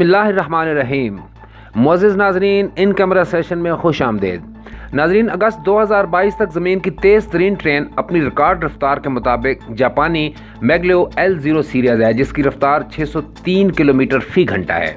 बिस्मिल्लाह अर्रहमान अर्रहीम। मुअज़्ज़िज़ नाज़रीन, in camera session में खुश आमदेद। नाज़रीन, अगस्त 2022 तक ज़मीन की तेज़ तरीन ट्रेन अपनी रिकॉर्ड रफ्तार के मुताबिक जापानी मैग्लेव L0 सीरीज़ है, जिसकी रफ्तार 603 किलोमीटर फ़ी घंटा है।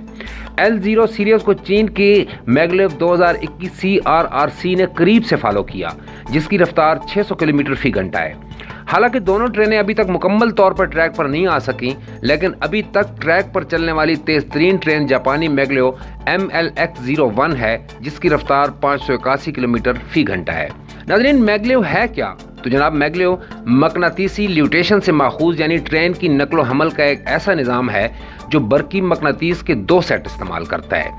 L0 सीरीज़ को चीन की मैग्लेव 2021 CRRC ने करीब से फॉलो किया, जिसकी रफ्तार 600 किलोमीटर फ़ी घंटा है। हालांकि दोनों ट्रेनें अभी तक मुकम्मल तौर पर ट्रैक पर नहीं आ सकीं, लेकिन अभी तक ट्रैक पर चलने वाली तेज़ तरीन ट्रेन जापानी मैग्लेव MLX01 है, जिसकी रफ्तार 581 किलोमीटर फ़ी घंटा है। नाज़रीन, मैग्लेव है क्या? तो जनाब, मैग्लेव मकनातीसी ल्यूटेशन से माखूज यानी ट्रेन की नकलो हमल का एक ऐसा निज़ाम है जो बरकी मकनातीस के 2 सेट इस्तेमाल करता है।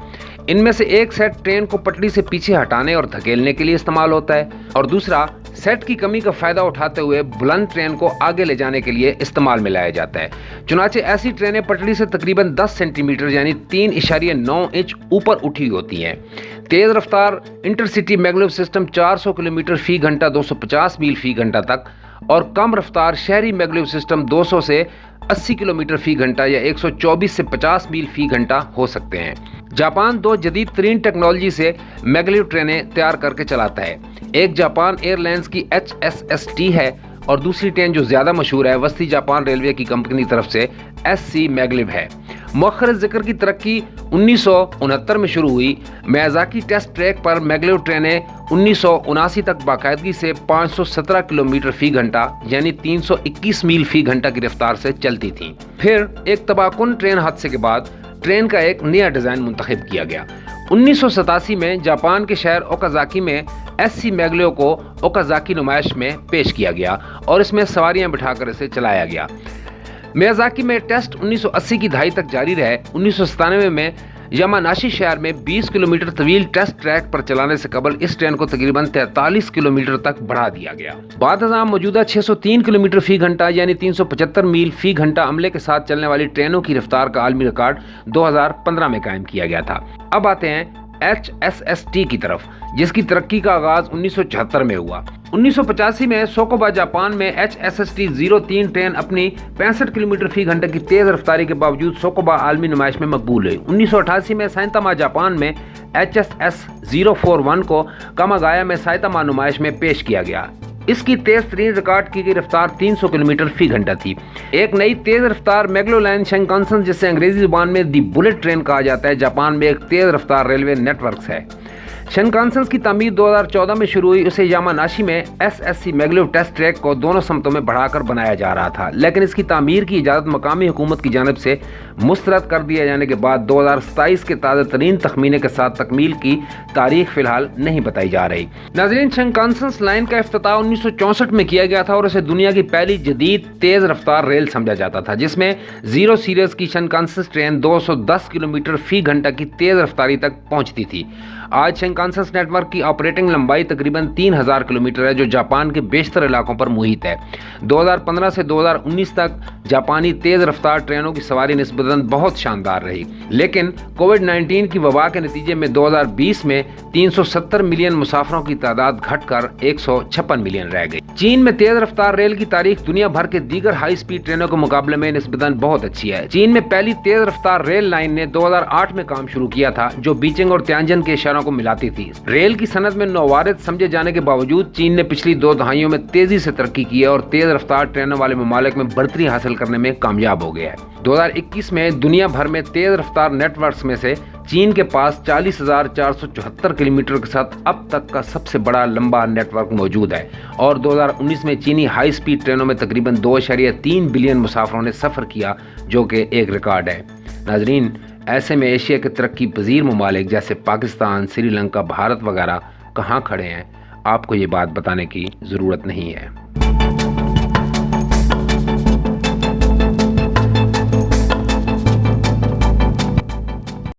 इनमें से एक सेट ट्रेन को पटरी से पीछे हटाने और धकेलने के लिए इस्तेमाल होता है, और दूसरा सेट की कमी का फ़ायदा उठाते हुए बुलंद ट्रेन को आगे ले जाने के लिए इस्तेमाल में लाया जाता है। चुनाचे ऐसी ट्रेनें पटरी से तकरीबन 10 सेंटीमीटर यानी 3.9 इंच ऊपर उठी होती हैं। तेज़ रफ्तार इंटरसिटी मैग्लेव सिस्टम 400 किलोमीटर फ़ी घंटा 250 मील फ़ी घंटा तक, और कम रफ्तार शहरी मैग्लेव सिस्टम 200 से 80 किलोमीटर फ़ी घंटा या 124 से 50 मील फ़ी घंटा हो सकते हैं। जापान 2 जदीद तरीन टेक्नोलॉजी से मैग्लेव ट्रेनें तैयार करके चलाता है। एक जापान एयरलाइंस की HSST है, और दूसरी ट्रेन जो ज़्यादा मशहूर है वस्ती जापान रेलवे की कंपनी की तरफ से SC मैग्लेव है। मुअख्खर ज़िक्र की तरक्की 1969 में शुरू हुई। मियाज़ाकी टेस्ट ट्रैक पर मैग्लेव ट्रेनें 1979 तक बाकायदगी से 517 किलोमीटर फ़ी घंटा यानी 321 मील फ़ी घंटा की रफ्तार से चलती थीं। फिर एक तबाहकुन ट्रेन हादसे के बाद ट्रेन का एक नया डिज़ाइन मुंतखब किया गया। 1987 में जापान के शहर ओकाज़ाकी में SC मैग्लेव को ओकाज़ाकी नुमाइश में पेश किया गया और इसमें सवारियां बिठाकर इसे चलाया गया। मियाज़ाकी में टेस्ट 1980 की दहाई तक जारी रहे। 1997 में यामानाशी शहर में 20 किलोमीटर तवील टेस्ट ट्रैक पर चलाने से कबल इस ट्रेन को तकरीबन 43 किलोमीटर तक बढ़ा दिया गया। बाद अज़ां मौजूदा 603 किलोमीटर फ़ी घंटा यानी 375 मील फ़ी घंटा अमले के साथ चलने वाली ट्रेनों की रफ्तार का आलमी रिकॉर्ड 2015 में कायम किया गया था। अब आते हैं HSST की तरफ, जिसकी तरक्की का आगाज 1974 में हुआ। 1985 में सोकोबा जापान में HSST-03 ट्रेन अपनी 65 किलोमीटर फ़ी घंटे की तेज़ रफ्तारी के बावजूद सोकोबा आलमी नुमाइश में मकबूल हुई। 1988 में साइतामा जापान में HSS-041 को कामागाया में साइतामा नुमाइश में पेश किया गया। इसकी तेज़ तरीन रिकॉर्ड की गई रफ्तार 300 किलोमीटर फ़ी घंटा थी। एक नई तेज़ रफ्तार मैग्लेव लाइन शिनकानसेन, जिसे अंग्रेजी ज़ुबान में दी बुलेट ट्रेन कहा जाता है, जापान में एक तेज़ रफ्तार रेलवे नेटवर्क है। शिनकानसेन की तामीर 2014 में शुरू हुई। उसे यामानाशी में SSC मैग्लेव टेस्ट ट्रैक को दोनों समतों में बढ़ाकर बनाया जा रहा था, लेकिन इसकी तामीर की इजाज़त मकामी हुकूमत की जानिब से मुस्तरद कर दिए जाने के बाद 2027 के ताज़ा तरीन तखमीने के साथ तकमील की तारीख फ़िलहाल नहीं बताई जा रही। नाज़रीन, शिनकानसेन लाइन का इफ्तिताह 1964 में किया गया था और इसे दुनिया की पहली जदीद तेज़ रफ्तार रेल समझा जाता था, जिसमें 0 सीरीज़ की शिनकानसेन ट्रेन 210 किलोमीटर फ़ी घंटा की तेज़ रफ्तारी तक पहुँचती थी। आज शिनकानसेन नेटवर्क की ऑपरेटिंग लंबाई तकरीबन 3000 किलोमीटर है, जो जापान के बेशतर इलाकों पर मुहित है। 2015 से 2019 तक जापानी तेज़ रफ्तार ट्रेनों की सवारी निस्बतन बहुत शानदार रही, लेकिन कोविड-19 की वबा के नतीजे में 2020 में 370 मिलियन मुसाफिरों की तादाद घटकर 156 मिलियन रह गई। चीन में तेज़ रफ्तार रेल की तारीख दुनिया भर के दीगर हाई स्पीड ट्रेनों के मुकाबले में निस्बतन बहुत अच्छी है। चीन में पहली तेज़ रफ्तार रेल लाइन ने 2008 में काम शुरू किया था, जो बीजिंग और तियानजिन के शहरों को मिलाती थी। रेल की सनत में नौवारिद समझे जाने के बावजूद चीन ने पिछली 2 दहाइयों में तेजी से तरक्की की है और तेज रफ्तार ट्रेनों वाले ममालिक में बढ़तरी हासिल करने में कामयाब हो गया है। 2021 में दुनिया भर में तेज रफ्तार नेटवर्क्स में से चीन के पास 40,474 किलोमीटर के साथ अब तक का सबसे बड़ा लंबा नेटवर्क मौजूद है, और 2019 में चीनी हाई स्पीड ट्रेनों में तकरीबन 2.3 बिलियन मुसाफिरों ने सफ़र किया, जो कि एक रिकॉर्ड है। नाजरीन, ऐसे में एशिया के तरक्की पजीर ममालिक जैसे पाकिस्तान, श्रीलंका, भारत वगैरह कहाँ खड़े हैं, आपको ये बात बताने की ज़रूरत नहीं है।